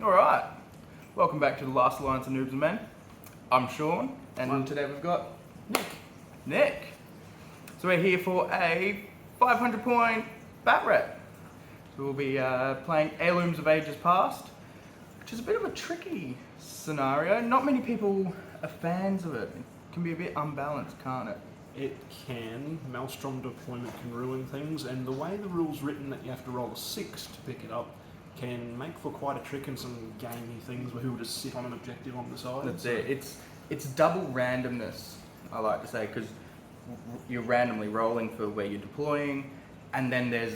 Alright, welcome back to the last Alliance of Noobs and Men. I'm Sean, and today we've got Nick. So we're here for a 500 point bat rep. So we'll be playing Heirlooms of Ages Past, which is a bit of a tricky scenario. Not many people are fans of it. It can be a bit unbalanced, can't it? It can. Maelstrom deployment can ruin things, and the way the rule's written that you have to roll a 6 to pick it up can make for quite a trick and some gamey things where he'll just sit on an objective on the side. That's it. It's double randomness, I like to say, because you're randomly rolling for where you're deploying, and then there's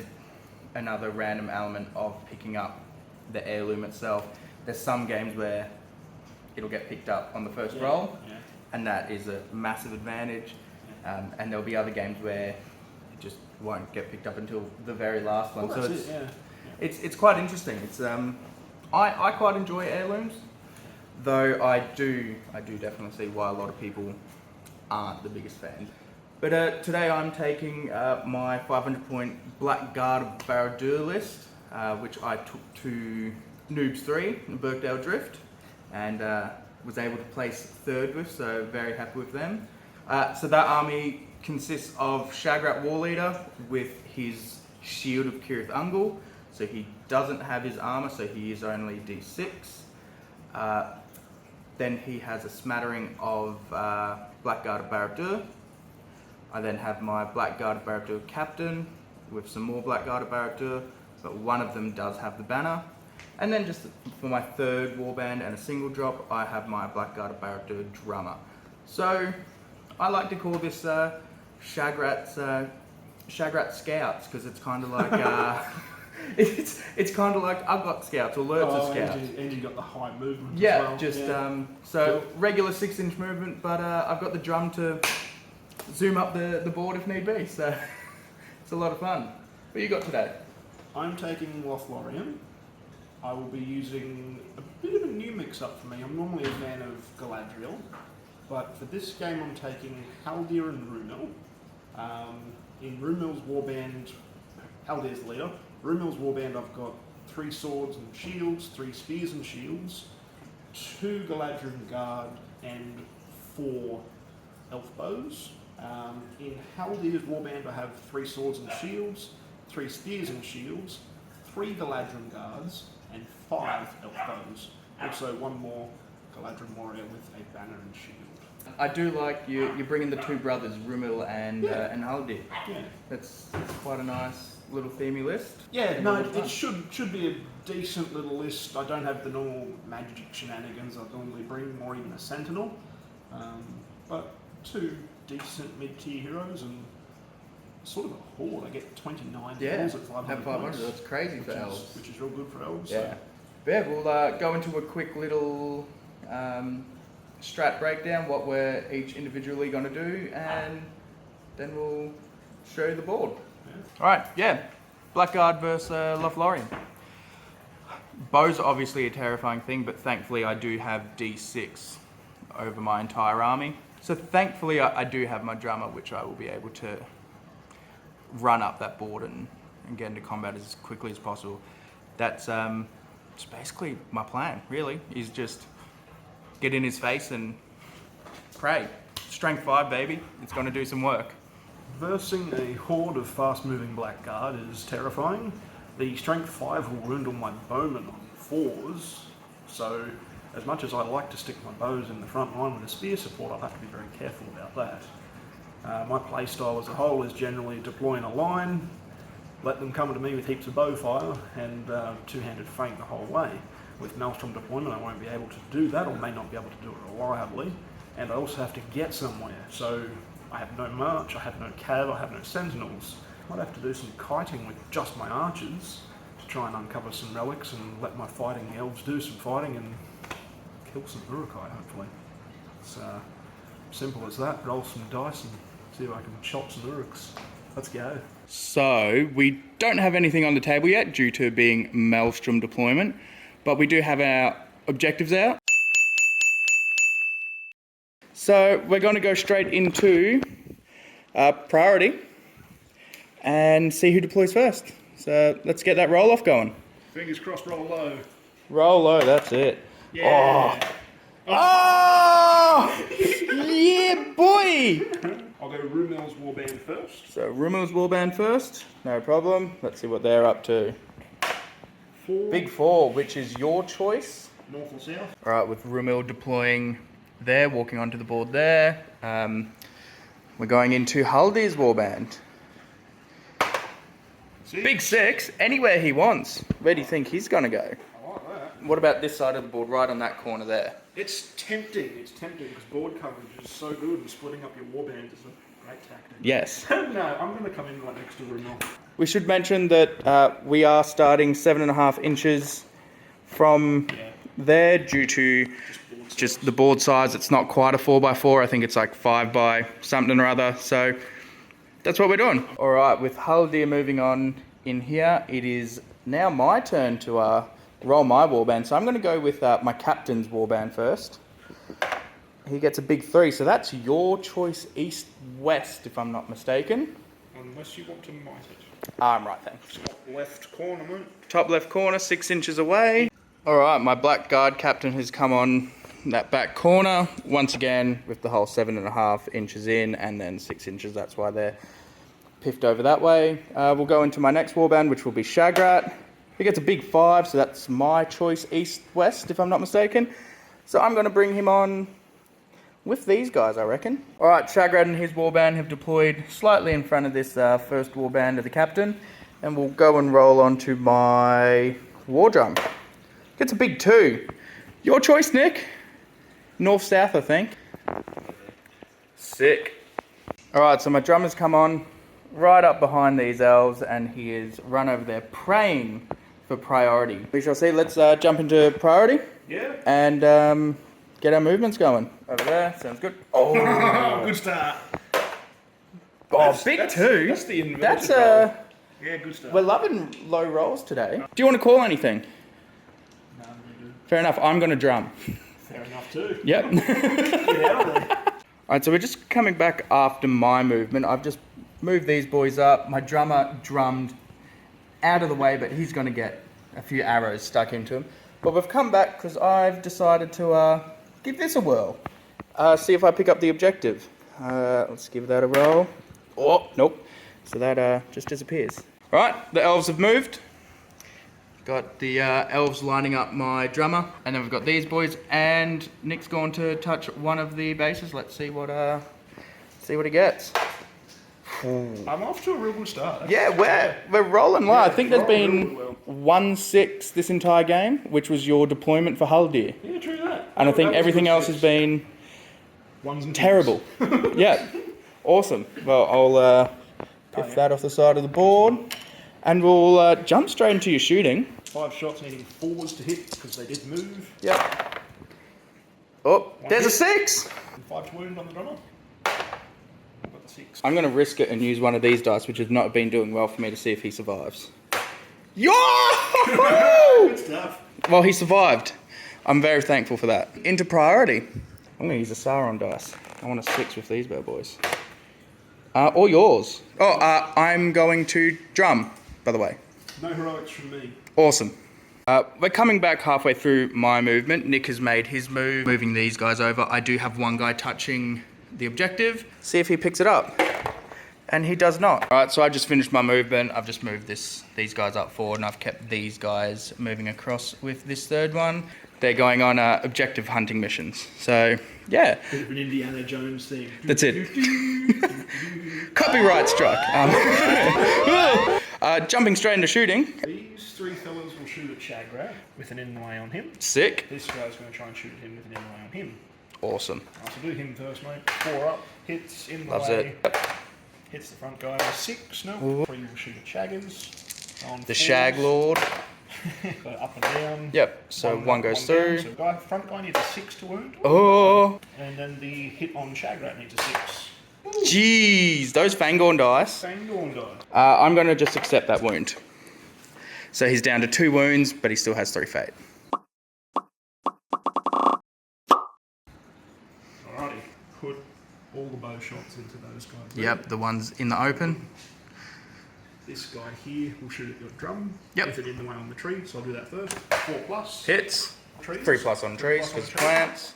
another random element of picking up the heirloom itself. There's some games where it'll get picked up on the first roll, and that is a massive advantage. And there'll be other games where it just won't get picked up until the very last one. Well, so it's quite interesting. It's I quite enjoy heirlooms, though I do definitely see why a lot of people aren't the biggest fans. But today I'm taking my 500 point Blackguard of Barad-dûr list, which I took to Noobs 3 in Birkdale Drift, and was able to place third with, so very happy with them. So that army consists of Shagrat Warleader with his Shield of Cirith Ungol, so he doesn't have his armor, so he is only D6. Then he has a smattering of Blackguard of Barad-dûr. I then have my Blackguard of Barad-dûr captain with some more Blackguard of Barad-dûr, but one of them does have the banner. And then just for my third warband and a single drop, I have my Blackguard of Barad-dûr drummer. So I like to call this Shagrat Scouts, because it's kind of like it's kind of like I've got Scouts, alerts of Scouts. And you got the high movement. Yeah, as well. just so regular 6-inch movement, but I've got the drum to zoom up the board if need be. So it's a lot of fun. What you got today? I'm taking Lothlorien. I will be using a bit of a new mix-up for me. I'm normally a fan of Galadhrim, but for this game I'm taking Haldir and Rumil. In Rumil's warband, Haldir's the leader. Rumil's warband, I've got 3 swords and shields, 3 spears and shields, 2 Galadhrim guard, and 4 elf bows. In Haldir's warband, I have 3 swords and shields, 3 spears and shields, 3 Galadhrim guards, and 5 elf bows. Also, 1 more Galadhrim Warrior with a banner and shield. I do like you're bringing the 2 brothers, Rumil and Haldir. Yeah, That's quite a nice little themey list. yeah. No, it should be a decent little list. I don't have the normal magic shenanigans I'd normally bring, or even a sentinel. But 2 decent mid-tier heroes and sort of a horde. I get 29 kills at 500. Have 500. That's crazy for elves. Which is real good for elves. Yeah. Yeah, we'll go into a quick little strat breakdown, what we're each individually going to do, and then we'll show you the board. Alright, Blackguard versus Lothlorien. Bows are obviously a terrifying thing, but thankfully I do have D6 over my entire army. So thankfully I do have my drummer, which I will be able to run up that board and get into combat as quickly as possible. That's basically my plan, really, is just get in his face and pray. Strength 5, baby. It's going to do some work. Versing a horde of fast-moving Blackguard is terrifying. The Strength 5 will wound all my bowmen on 4s, so as much as I like to stick my bows in the front line with a spear support, I'll have to be very careful about that. My playstyle as a whole is generally deploy in a line, let them come to me with heaps of bow fire, and two-handed feint the whole way. With Maelstrom deployment I won't be able to do that, or may not be able to do it reliably, and I also have to get somewhere, so I have no march, I have no cav, I have no sentinels. I might have to do some kiting with just my archers to try and uncover some relics and let my fighting elves do some fighting and kill some Urukai, hopefully. It's simple as that. Roll some dice and see if I can chop some Uruks. Let's go. So we don't have anything on the table yet due to being Maelstrom deployment, but we do have our objectives out. So we're going to go straight into priority and see who deploys first. So let's get that roll off going. Fingers crossed, roll low. Roll low, that's it. Yeah. Oh! Yeah, boy! I'll go Rumel's Warband first. So Rummel's Warband first, no problem. Let's see what they're up to. 4. Big 4, which is your choice. North or south? Alright, with Rummel deploying there, walking onto the board there. We're going into Haldir's Warband. Big 6, anywhere he wants. Where do you think he's going to go? I like that. What about this side of the board, right on that corner there? It's tempting because board coverage is so good and splitting up your warband is a great tactic. Yes. No, I'm going to come in right next to Rummel. We should mention that we are starting 7.5 inches from there due to just the board size. It's not quite a 4x4. I think it's like 5 by something or other. So that's what we're doing. All right, with Haldir moving on in here, it is now my turn to roll my warband. So I'm going to go with my captain's warband first. He gets a big 3, so that's your choice, east-west, if I'm not mistaken. Unless you want to might it. I'm right, thanks. Top left corner, mate. Top left corner, 6 inches away. All right, my black guard captain has come on that back corner once again with the whole 7.5 inches in and then 6 inches. That's why they're piffed over that way. We'll go into my next warband, which will be Shagrat. He gets a big 5, so that's my choice, east-west, if I'm not mistaken. So I'm going to bring him on with these guys, I reckon. All right, Shagrat and his warband have deployed slightly in front of this first warband of the captain, and we'll go and roll onto my war drum. Gets a big 2. Your choice, Nick. North-south, I think. Sick. All right, so my drum has come on right up behind these elves, and he is run over there praying for priority. We shall see. Let's jump into priority. Yeah. And get our movements going. Over there, sounds good. Oh, good start. Oh, big 2. That's the inverted That's roll. Yeah, good start. We're loving low rolls today. Do you want to call anything? No, we do. Fair enough. I'm going to drum. Fair enough too. Yep. Get out of there. Alright, so we're just coming back after my movement. I've just moved these boys up. My drummer drummed out of the way, but he's going to get a few arrows stuck into him. But we've come back because I've decided to give this a whirl. See if I pick up the objective. Let's give that a roll. Oh, nope. So that just disappears. Alright, the elves have moved. Got the elves lining up my drummer, and then we've got these boys, and Nick's going to touch one of the bases. Let's see what he gets. I'm off to a real good start. Yeah, we're rolling well. I think there's been really well. 1-6 this entire game, which was your deployment for Haldir. Yeah, true that. And I think That was everything good else six. has been Ones and terrible. Yeah, awesome. Well, I'll piff that off the side of the board, and we'll jump straight into your shooting. 5 shots needing 4s to hit because they did move. Yep. Oh, One there's a hit. 6! And 5 to wound on the drummer. I've got the 6. I'm going to risk it and use one of these dice, which has not been doing well for me, to see if he survives. Yo! Good stuff. Well, he survived. I'm very thankful for that. Into priority. I'm going to use a Sauron dice. I want a 6 with these bad boys. Or yours. Oh, I'm going to drum, by the way. No heroics from me. Awesome. We're coming back halfway through my movement. Nick has made his move, moving these guys over. I do have one guy touching the objective. See if he picks it up. And he does not. All right, so I just finished my movement. I've just moved these guys up forward, and I've kept these guys moving across with this third one. They're going on objective hunting missions. So, yeah. Bit of an Indiana Jones thing. That's it. Copyright struck. Jumping straight into shooting. These 3 fellas will shoot at Shagrat with an inlay on him. Sick. This guy's going to try and shoot at him with an inlay on him. Awesome. I'll do him first, mate. 4 up. Hits in the Loves way. it. Hits the front guy with 6. No. 3 will shoot at Shaggers. On The 4s. Shag Lord. Go up and down. Yep, so one goes through. Down. So front guy needs a 6 to wound. Oh, And then the hit on Shagrat needs a 6. jeez, those Fangorn dice. Fangorn guy. I'm going to just accept that wound. So he's down to 2 wounds, but he still has 3 fate. Alrighty. Put all the bow shots into those guys. Yep, the ones in the open. This guy here will shoot at your drum. Yep. If it's in the way on the tree, so I'll do that first. 4 plus. Hits. Trees. 3 plus on trees because plants.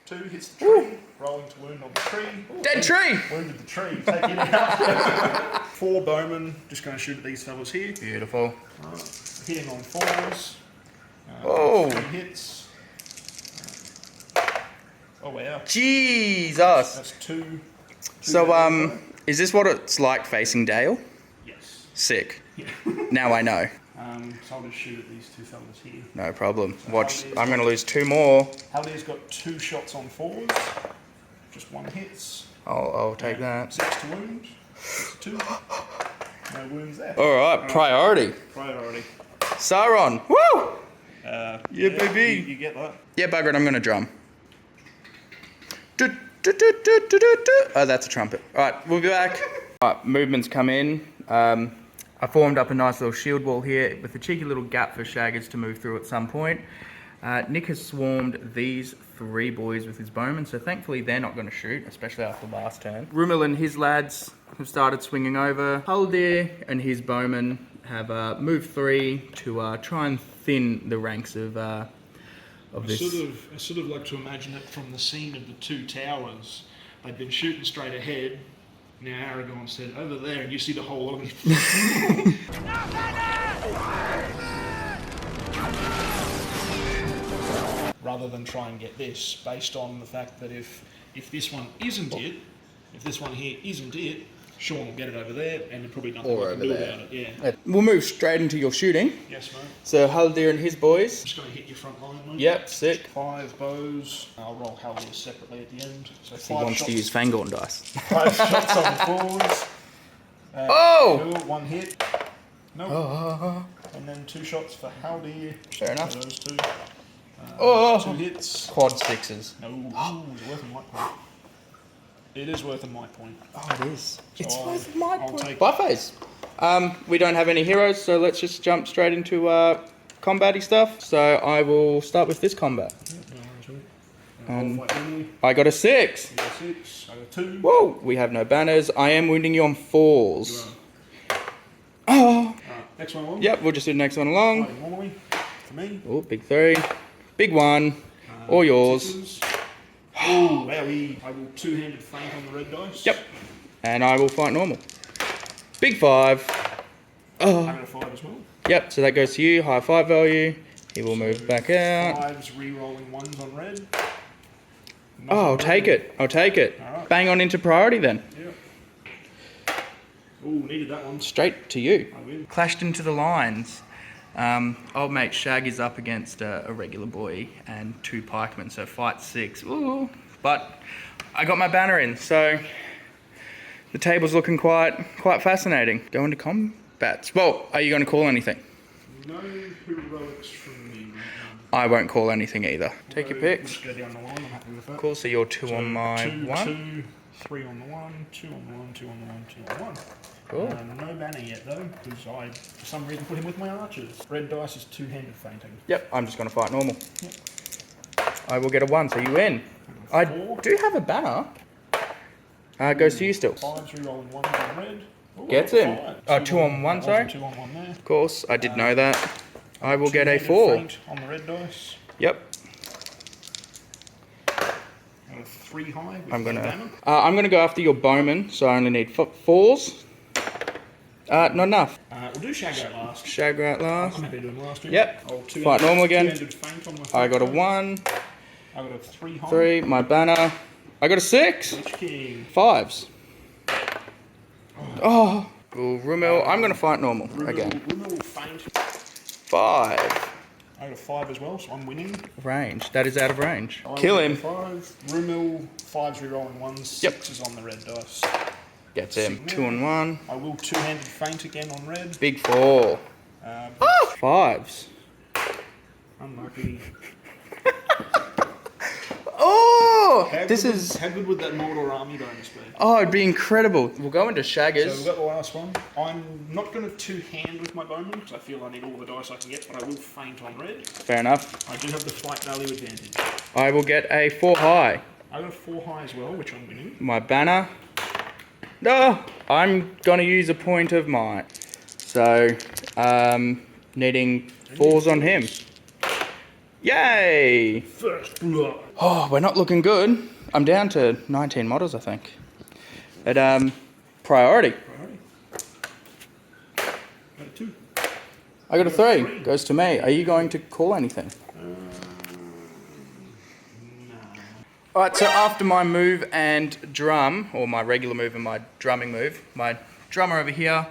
2 hits the tree. Rolling to wound on the tree. Ooh, Dead tree! Wounded the tree. Take it out. 4 bowmen. Just going to shoot at these fellas here. Beautiful. Hitting on 4s. Oh. 3 hits. Oh wow. Jesus. That's 2. So, is this what it's like facing Dale? Yes. Sick. Yeah. Now I know. So I'll just shoot at these 2 fellas here. No problem. So Watch, I'm going to lose 2 more. Haldir's got 2 shots on 4s. Just 1 hits. I'll take that. 6 to wound. 6 to 2. No wounds there. Alright, priority. Priority. Sauron. Woo! Yeah, baby. You get that. Yeah, bugger it, I'm going to drum. Oh, that's a trumpet. Alright, we'll be back. Alright, movements come in. I formed up a nice little shield wall here with a cheeky little gap for Shaggats to move through at some point. Nick has swarmed these 3 boys with his bowmen, so thankfully they're not going to shoot, especially after last turn. Rumil and his lads have started swinging over. Haldir and his bowmen have moved 3 to try and thin the ranks of this. I sort of like to imagine it from the scene of the 2 towers. They'd been shooting straight ahead. Now Aragorn said, over there, and you see the whole lot of rather than try and get this, based on the fact that if this one isn't it, if this one here isn't it, Sean will get it over there, and there's probably nothing we can do about it. Yeah. We'll move straight into your shooting. Yes, mate. So Haldir and his boys. Just going to hit your front line, mate. Yep, sick. 5 bows. I'll roll Haldir separately at the end. So He wants to use Fangorn dice. 5 shots on 4s. Oh! 1 hit. No. Oh! And then 2 shots for Haldir. Fair enough. For those 2. Oh! 2 hits. Quad 6s. No. Ooh, it's worth a might point. It is worth a might point. Oh, it is. So It's worth a might I'll point. take- Buffets. We don't have any heroes, so let's just jump straight into combat-y stuff. So I will start with this combat. I'll fight Emily. I got a 6. You got 6. I got 2. Whoa! We have no banners. I am wounding you on 4s. Oh! Next one along. Yep, we'll just do the next one along. Fighting normally. For me. Oh, big 3. Big 1. All yours. 6s. Oh, wowie. I will 2-handed feint on the red dice. Yep. And I will fight normal. Big 5. I Oh. got a 5 as well. Yep, so that goes to you. High 5 value. He will move back out. 5s re-rolling 1s on red. Oh, I'll take it. I'll take it. Alright. Bang on into priority then. Yeah. Oh, needed that one. Straight to you. I win. Clashed into the lines. Old mate Shag is up against a regular boy and 2 pikemen, so fight 6. Ooh. But I got my banner in, so the table's looking quite fascinating. Go into combats. Well, are you going to call anything? No heroics from me. I won't call anything either. Take your picks. Just go down the line. I'm happy with that. Cool, so you're 2 on my 2, 1. 2, 3 on the 1, 2 on the 1, 2 on the 1, 2 on the 1. Cool. No banner yet though, because I, for some reason, put him with my archers. Red dice is 2-handed feinting. Yep, I'm just going to fight normal. I will get a 1, so you win. I do have a banner. Goes to you still. 5s re-rolling 1s on red. Ooh, Gets I got him. 5. Oh, 2 on 1, sorry. 2 on 1 there. Of course, I did know that. I will get a 2-handed 4. feint on the red dice. Yep. Got a 3 high with I'm the gonna banner. go after your bowman, so I only need 4s. Not enough. We'll do Shagrat last. Shagrat last. I'm happy doing last. Yep. I'll Fight normal again. 2-handed feint on my I got a feint. 1, I got a 3 high. 3, my banner. I got a 6. Lich King. 5s. Oh. Ooh, Rumil. I'm going to fight normal again. Rumil feint. 5. I got a 5 as well, so I'm winning. Range. That is out of range. I Kill got a him. 5. Rumil, 5s re-rolling 1s, Yep. 6s on the red dice. Gets him. 2 on 1. I will 2-handed feint again on red. Big 4. 5s. Unlucky. Oh! How This good- is... How good would that Mordor army bonus be? Oh, it'd be incredible. We'll go into So we've Shaggers. got the last one. I'm not going to 2-hand with my bowman because I feel I need all the dice I can get, but I will feint on red. Fair enough. I do have the fight value advantage. I will get a 4 high. I got a 4 high as well, which I'm winning. My banner. No! I'm gonna use a point of might. So, needing 4s on him. Yay! First blood. Oh, we're not looking good. I'm down to 19 models, I think. But, priority. Got 2. I got a 3. Goes to me. Are you going to call anything? Alright, so after my move and drum, or my regular move and my drumming move, my drummer over here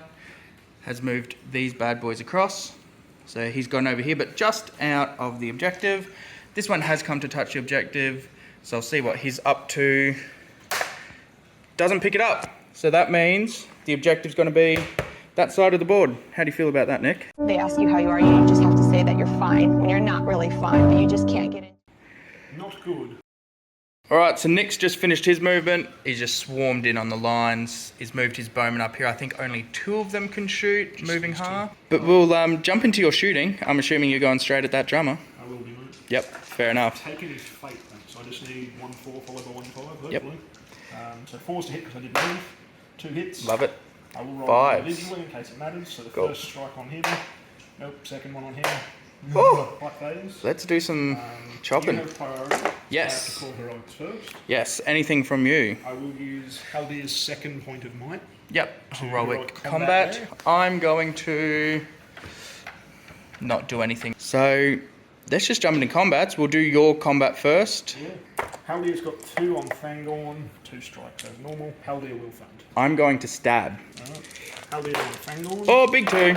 has moved these bad boys across. So he's gone over here, but just out of the objective. This one has come to touch the objective, so I'll see what he's up to. Doesn't pick it up. So that means the objective's going to be that side of the board. How do you feel about that, Nick? They ask you how you are, you just have to say that you're fine when you're not really fine, but you just can't get in. Not good. Alright, so Nick's just finished his movement. He's just swarmed in on the lines. He's moved his bowman up here. I think only 2 of them can shoot, just moving half. But we'll jump into your shooting. I'm assuming you're going straight at that drummer. I will be, mate. Yep, fair enough. Taking his fate, mate. So I just need 1 4 followed by 1 5, hopefully. Yep. So 4's to hit because I did move. 2 hits. Love it. I will roll 5s. individually in case it matters. So the Cool. first strike on him. Nope, second one on him. Oh! Like those. Let's do some chopping. You have priority. Yes. I have to call heroics first. Yes, anything from you? I will use Haldir's second point of might. Yep, heroic heroic combat. combat I'm going to not do anything. So let's just jump into combats. We'll do your combat first. Yeah. Haldir's got 2 on Fangorn, 2 strikes as normal. Haldir will faint. I'm going to stab. Alright. Haldir on Fangorn. Oh, big 2.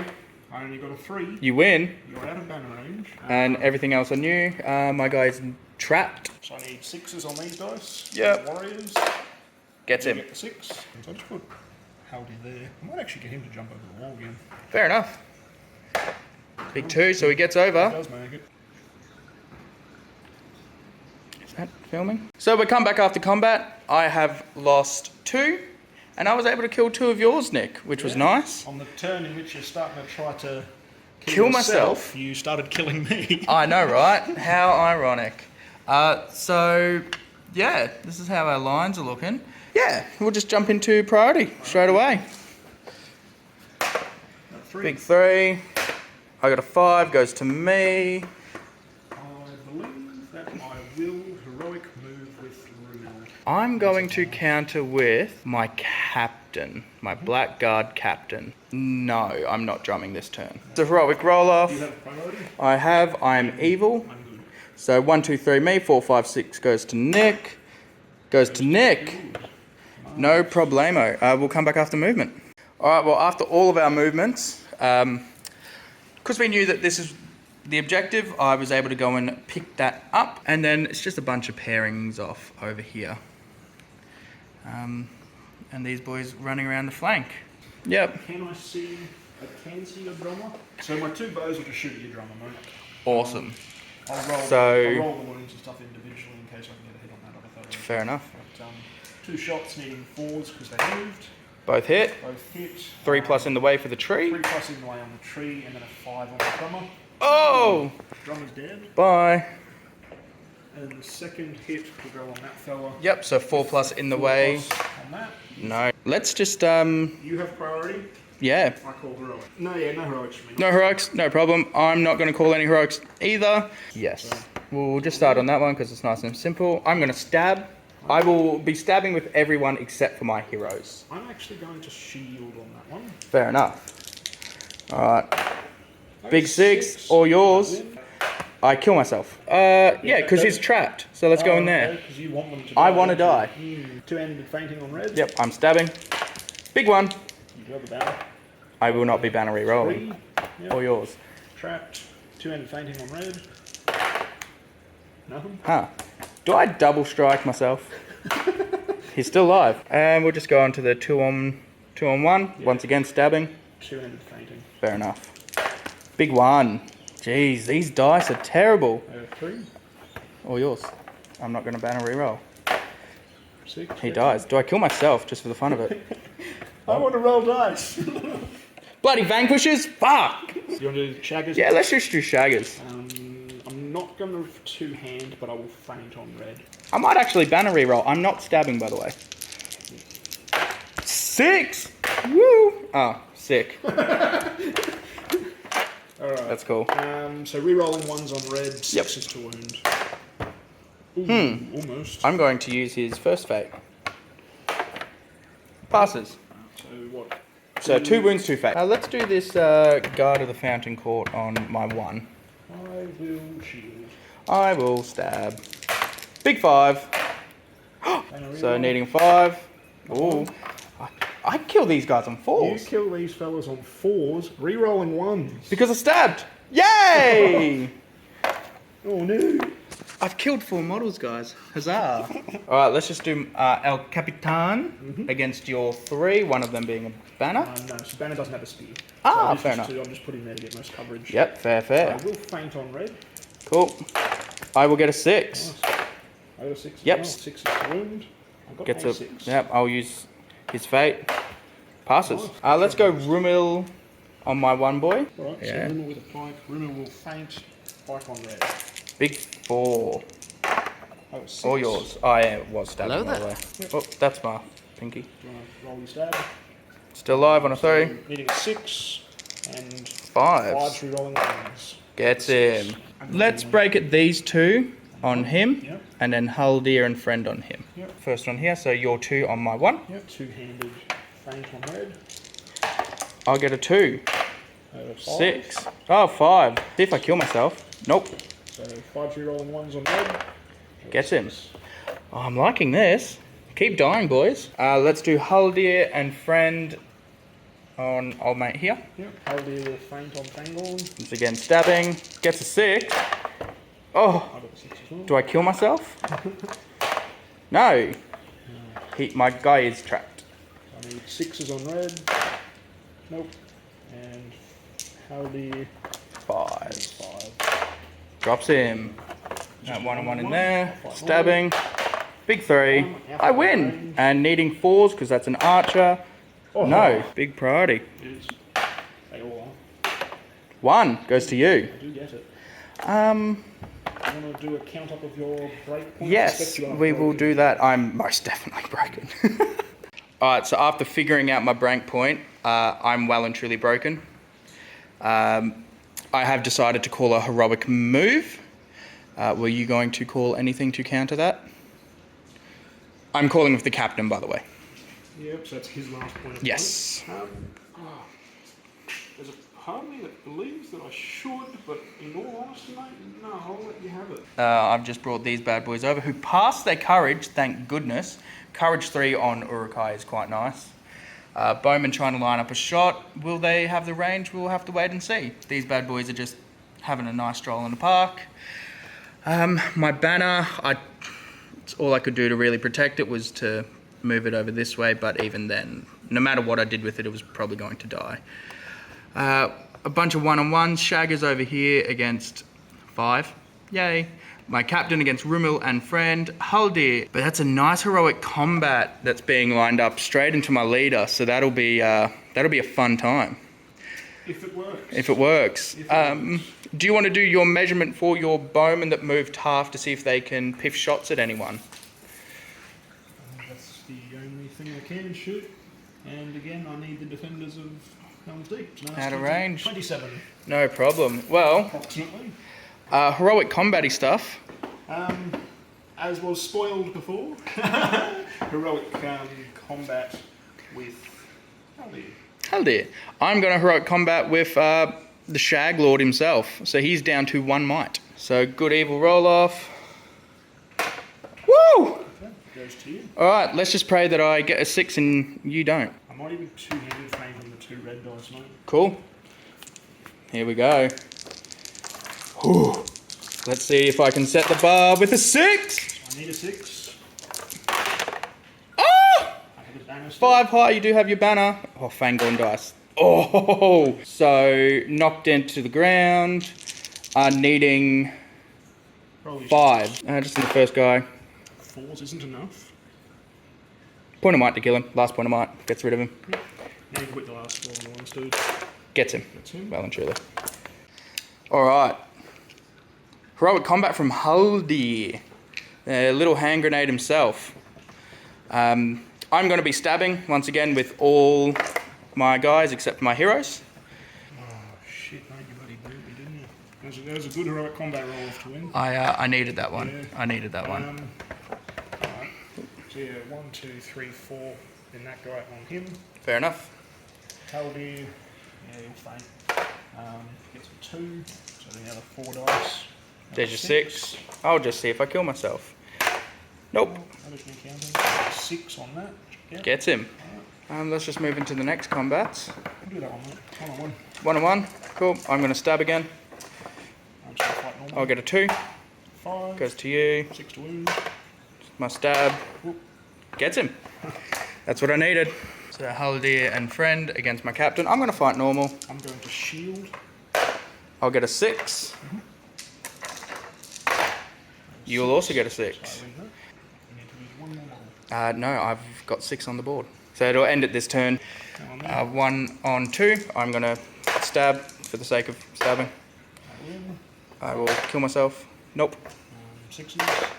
I only got a 3. You win. You're out of banner range. And everything else on you. My guy's trapped. So I need 6s on these dice. Yep. Warriors. Gets You him. get the 6. So I just put Haldir there. I might actually get him to jump over the wall again. Fair enough. Big 2, so he gets over. He does make it. Is that filming? So we come back after combat. I have lost 2. And I was able to kill 2 of yours, Nick, which was nice. On the turn in which you're starting to try to Kill yourself, myself? you started killing me. I know, right? How ironic. So, yeah, this is how our lines are looking. Yeah, we'll just jump into priority straight away. Big 3. I got a 5, goes to me. I believe that I will heroic move with Runa. I'm going to counter with my captain, my blackguard captain. No, I'm not drumming this turn. The heroic roll off. Do you have priority? I have, I'm evil. I'm good. So 1, 2, 3 me, 4, 5, 6 goes to Nick. Goes to Nick. No problemo. We'll come back after movement. Alright, well after all of our movements, because we knew that this is the objective, I was able to go and pick that up. And then it's just a bunch of pairings off over here. And these boys running around the flank. Yep. Can I see your drummer? So my 2 bows will just shoot at your drummer, mate. Awesome. I'll roll the wounds and stuff individually in case I can get a hit on that other fellow. Fair enough. But, 2 shots needing 4s because they moved. Both hit. Both hit. 3 plus in the way for the tree. 3 plus in the way on the tree and then a 5 on the drummer. Oh! Drummer's dead. Bye. And the second hit will go on that fella. Yep, so 4 plus in the 4 way. plus on that. No. Let's just, You have priority. yeah. I call heroic. No heroics for me. No heroics, no problem. I'm not going to call any heroics either. Yes. We'll just start on that one because it's nice and simple. I'm going to stab. I will be stabbing with everyone except for my heroes. I'm actually going to shield on that one. Fair enough. Alright. Big 6, all yours. I kill myself. Yeah, because he's trapped. So let's go in there. Because you want them to I want to die. 2-handed fainting on red. Yep, I'm stabbing. Big 1. You do have a banner. I will not be banner re-rolling. 3. Yep. All yours. Trapped. 2-handed fainting on red. Nothing. Huh. Do I double strike myself? He's still alive. And we'll just go on to the 2 on 1. Yeah. Once again, stabbing. 2-handed fainting. Fair enough. Big 1. Jeez, these dice are terrible. 3. All yours. I'm not going to banner re-roll. 6. He dies. Do I kill myself just for the fun of it? I want to roll dice. Bloody vanquishes? Fuck! You want to do shaggers? Yeah, let's just do shaggers. I'm not going to 2-hand, but I will faint on red. I might actually banner re-roll. I'm not stabbing, by the way. 6! Woo! Oh, sick. Alright. That's cool. So re-rolling ones on red, sixes to wound. Ooh, almost. I'm going to use his first fate. Passes. So what? So 2 wounds, 2 fate. Let's do this Guard of the Fountain Court on my 1. I will shield. I will stab. Big 5. And So needing 5. Ooh. I kill these guys on 4s. You kill these fellas on 4s, re-rolling 1s. Because I stabbed. Yay! Oh no. I've killed 4 models, guys. Huzzah. Alright, let's just do El Capitan against your 3, one of them being a banner. No, so banner doesn't have a spear. Ah, so fair enough. I'm just putting there to get most coverage. Yep, fair. I will faint on red. Cool. I will get a 6. Nice. I got a 6 as Yep. well. 6 is to wound. I got Gets a a 6. Yep, I'll use his fate. Passes. Nice. Let's go Rumil on my 1 boy. Alright, Yeah. so Rumor with a pike. Rumor will faint. Pike on red. Big 4. Oh, 6. All yours. I was stabbing Hello all the way. Oh, that's my pinky. Do you want to roll your stab? Still alive on a 3. So needing a 6 and 5. 5 re-rolling 1s. Gets him. Let's break it these 2 on him. Yep. And then Haldir and Friend on him. Yep. First one here, so you're 2 on my 1. Yep. Two-handed faint on red. I'll get a 2. 5. 6. Oh, 5. See if I kill myself. Nope. So 5 re-rolling 1s on red. Gets him. Oh, I'm liking this. Keep dying, boys. Let's do Haldir and Friend on old mate here. Yep. Haldir will faint on Fangorn. Once again, stabbing. Gets a 6. Oh, I got a 6 as well. do I kill myself? No. My guy is trapped. I need 6s on red. Nope. And Haldir 5. 5. Drops him. That 1 and 1 in there. Stabbing. Big 3. I win. And needing 4s because that's an archer. Oh, No. Big priority. It is. They all are. 1 goes to you. I do get it. Um, You want to do a count up of your break points? Yes, we will do that. I'm most definitely broken. Alright, so after figuring out my break point, I'm well and truly broken. I have decided to call a heroic move. Were you going to call anything to counter that? I'm calling with the captain, by the way. Yep, so that's his last point of Yes. There's a part of me that believes that I should, but in all honesty, mate, no, I'll let you have it. I've just brought these bad boys over, who passed their courage, thank goodness. Courage 3 on Uruks is quite nice. Bowman trying to line up a shot. Will they have the range? We'll have to wait and see. These bad boys are just having a nice stroll in the park. My banner, it's all I could do to really protect it was to move it over this way, but even then, no matter what I did with it, it was probably going to die. A bunch of one-on-ones. Shaggers over here against 5. Yay. My captain against Rumil and Friend. Haldir. But that's a nice heroic combat that's being lined up straight into my leader, so that'll be a fun time. If it works. If it works. Do you want to do your measurement for your bowmen that moved half to see if they can piff shots at anyone? That's the only thing I can shoot. And again, I need the defenders of Helm's Deep. So Out of range. 27, No problem. Well, approximately. heroic combat-y stuff. As was spoiled before. Heroic combat with Haldir. Haldir. I'm going to heroic combat with the Shag Lord himself. So he's down to 1 might. So good evil roll off. Woo! Okay, goes to you. Alright, let's just pray that I get a 6 and you don't. I might even two-handed frame on the 2 red dice, mate. Cool. Here we go. Whew. Let's see if I can set the bar with a 6. I need a 6. Ah! I have a banner still. 5 high, you do have your banner. Oh, Fangorn dice. Oh! So, knocked into the ground. Needing Probably 5. Just in the first guy. 4s isn't enough. Point of might to kill him. Last point of might. Gets rid of him. Now you quit the last 4 on the ones, dude. Gets him. That's him. Well and truly. Alright. Heroic combat from Haldir. A little hand grenade himself. I'm going to be stabbing once again with all my guys except my heroes. Oh shit, mate, you bloody beat me, didn't you? That was a good heroic combat roll off to win. I needed that one. Yeah. I needed that one. Alright. So yeah, 1, 2, 3, 4. Then that guy on him. Fair enough. Haldir, yeah, he'll faint. Gets a 2, so then the other 4 dice. There's your 6. I'll just see if I kill myself. Nope. That isn't counting. 6 on that. Yep. Gets him. Let's just move into the next combats. I'll do that one, mate. 1 on 1. 1 on 1. Cool. I'm going to stab again. I'm just gonna fight normal. I'll get a 2. 5. Goes to you. 6 to wound. My stab. Whoop. Gets him. That's what I needed. So Haldir and friend against my captain. I'm going to fight normal. I'm going to shield. I'll get a 6. You'll also get a 6. So I win that. You need to use 1 more model. No, I've got 6 on the board. So it'll end at this turn. Go on then. 1 on 2. I'm going to stab for the sake of stabbing. I win. I will kill myself. Nope. 6s.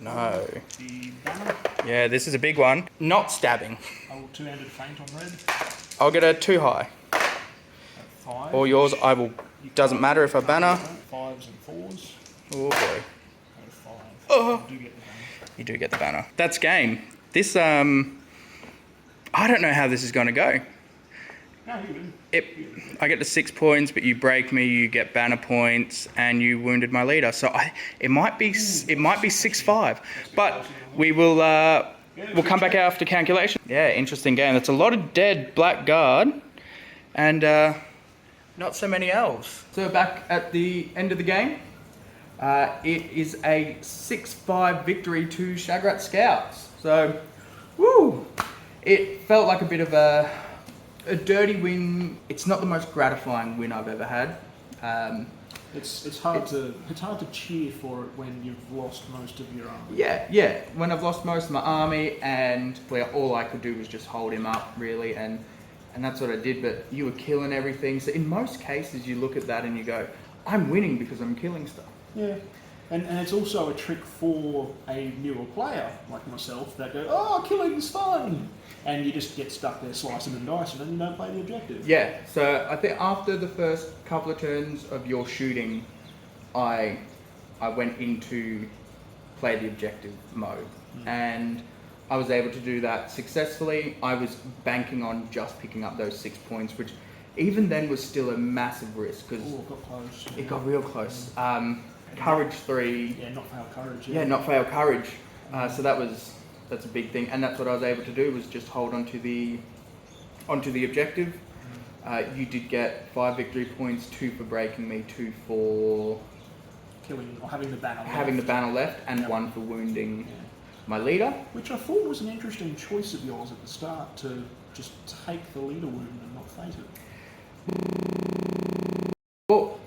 No. The banner. Yeah, this is a big one. Not stabbing. I will 2-handed feint on red. I'll get a 2 high. At 5. Or yours, I will. Doesn't matter if I banner. 5s and 4s. Oh boy. Go 5. Oh. You do get the banner. You do get the banner. That's game. This, I don't know how this is going to go. No, you win. I get the 6 points, but you break me, you get banner points, and you wounded my leader. So it might be 6-5, but we will we'll come back after calculation. Yeah, interesting game. That's a lot of dead black guard, and not so many elves. So back at the end of the game, it is a 6-5 victory to Shagrat Scouts. So, woo! It felt like a bit of a dirty win. It's not the most gratifying win I've ever had. It's hard to cheer for it when you've lost most of your army. Yeah. When I've lost most of my army, and where all I could do was just hold him up, really, and that's what I did. But you were killing everything. So in most cases, you look at that and you go, "I'm winning because I'm killing stuff." Yeah. And it's also a trick for a newer player like myself that go, "Oh, killing's fun," and you just get stuck there slicing and dicing and you don't play the objective. Yeah, so I think after the first couple of turns of your shooting, I went into play the objective mode, and I was able to do that successfully. I was banking on just picking up those 6 points, which even then was still a massive risk because Oh, it got close. it got real close. Courage 3. Yeah, not fail courage. Yeah, not fail courage. So that's a big thing, and that's what I was able to do, was just hold onto the objective. You did get 5 victory points, 2 for breaking me, 2 for Killing or having the banner left, and Yep. 1 for wounding Yeah. my leader. Which I thought was an interesting choice of yours at the start, to just take the leader wound and not fate it. Well,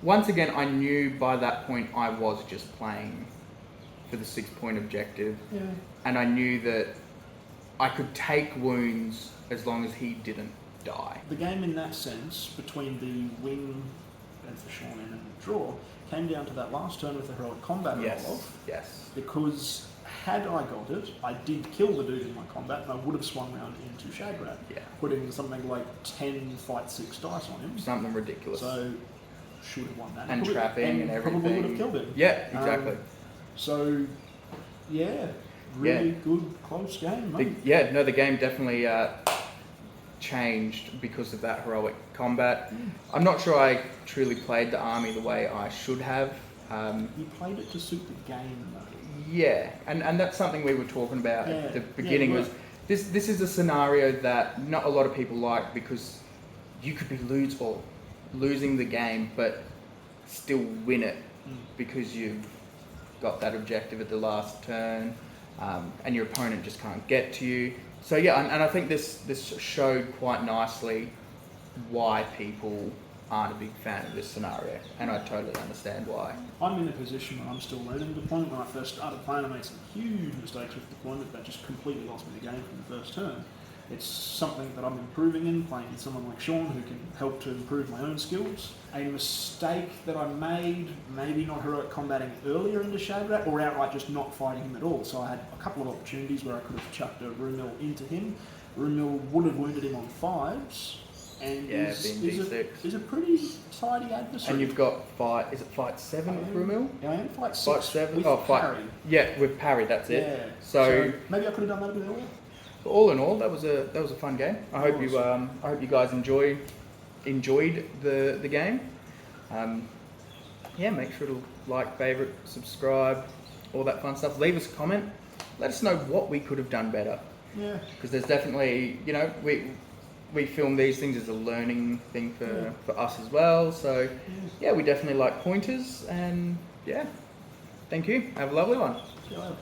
once again, I knew by that point I was just playing for the 6-point objective, Yeah. and I knew that I could take wounds as long as he didn't die. The game in that sense, between the win and for Shonen and the draw, came down to that last turn with the heroic combat roll-off. Yes. Because had I got it, I did kill the dude in my combat and I would have swung round into Shagrat, Yeah. putting something like 10 fight 6 dice on him. Something ridiculous. So, should have won that. And Probably- trapping and everything. Probably would have killed him. Yeah, exactly. So, yeah, really good, close game, mate. The game definitely changed because of that heroic combat. I'm not sure I truly played the army the way I should have. You played it to suit the game, though. Yeah, and that's something we were talking about at the beginning. Yeah, Was this is a scenario that not a lot of people like, because you could be losing the game but still win it because you've got that objective at the last turn, and your opponent just can't get to you. So yeah, and I think this showed quite nicely why people aren't a big fan of this scenario, and I totally understand why. I'm in a position where I'm still learning deployment. When I first started playing, I made some huge mistakes with deployment that just completely lost me the game from the first turn. It's something that I'm improving in, playing with someone like Sean who can help to improve my own skills. A mistake that I made, maybe not heroic combating earlier into Shagrat, or outright just not fighting him at all. So I had a couple of opportunities where I could have chucked a Roomil into him. Roomil would have wounded him on 5s, and is a pretty tidy adversary. And you've got fight 7 with Roomil? Yeah, I am fight 6 Fight 7? with Fight. parry. Yeah, with parry, that's it. Yeah. So maybe I could have done that a bit earlier. But all in all, that was a fun game. I hope you guys enjoyed the game. Yeah, make sure to like, favourite, subscribe, all that fun stuff. Leave us a comment. Let us know what we could have done better. Yeah. Because there's definitely, we film these things as a learning thing for us as well. So yeah, we definitely like pointers, and yeah, thank you. Have a lovely one. See you later.